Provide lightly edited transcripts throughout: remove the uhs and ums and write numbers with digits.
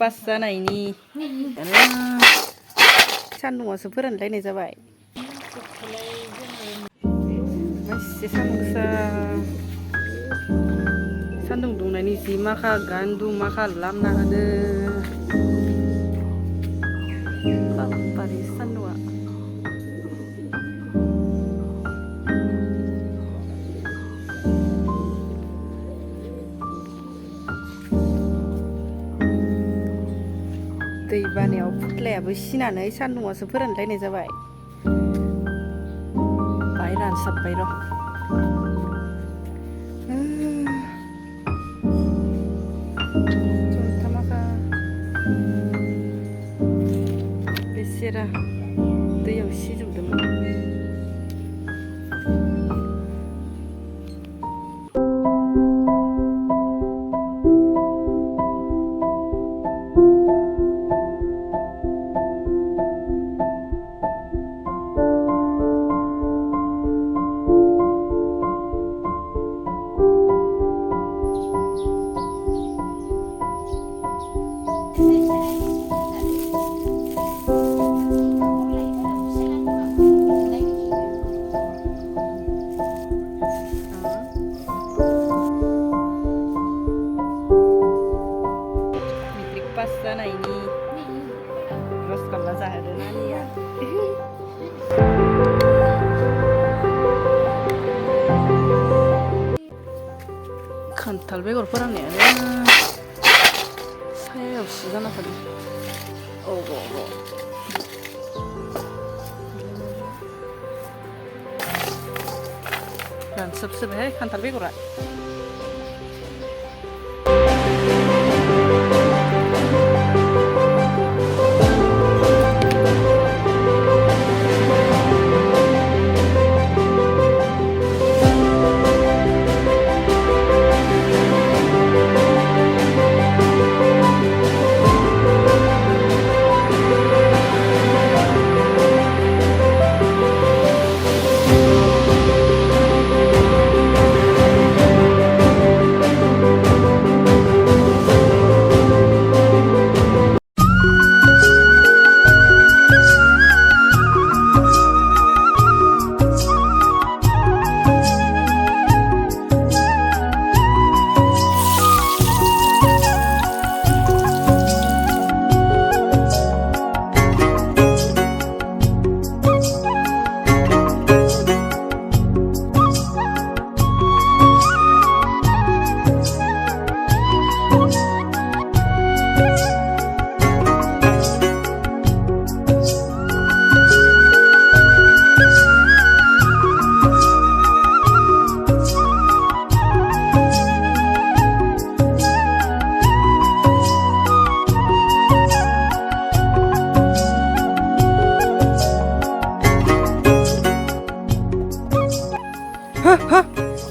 Pass जानायनि सान्दुंआवसो फोरानलायनाय जाबाय। एसे सान्दुं गोसा सान्दुं दुंनायनि जि माखा गान्दु माखा लामना होदो बारि सान्दुंआ। दै बानायाव फुथ्लायाबो सिनानै सान्दुंआवसो फोरानलायनाय जाबाय। बाय रानसाबबाय र'। जन्थामाखा बेसेरा दैयाव सिजोबदोंमोन। पास जानायनि रसगल्ला जाहोदो नानिया। खान्थाल बेगर फोराननायानो सायावसो जाना थादों। औ रानसाबसोबायहाय खान्थाल बेगरा।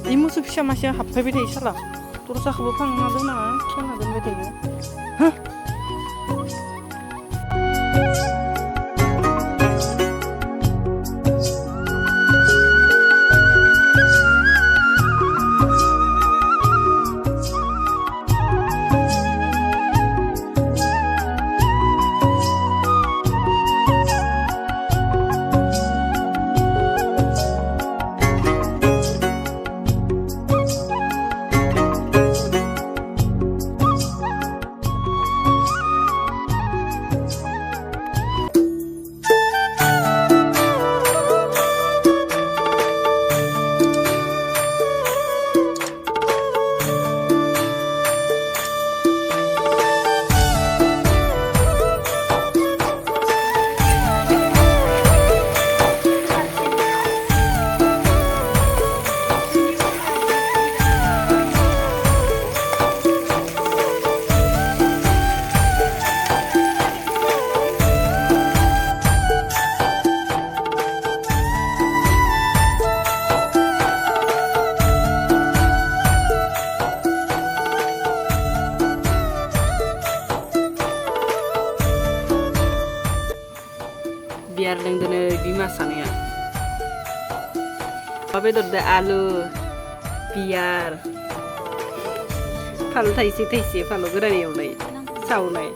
이 모습 피샤 마시야 합해비 돼 있어라. 또르사 그거 방나도나 키워나던 왜 되네. biar yang dene dimasak ya. Apa itu ada alu biar kalau taisi taisi kalau gerak ya ulai, saulai.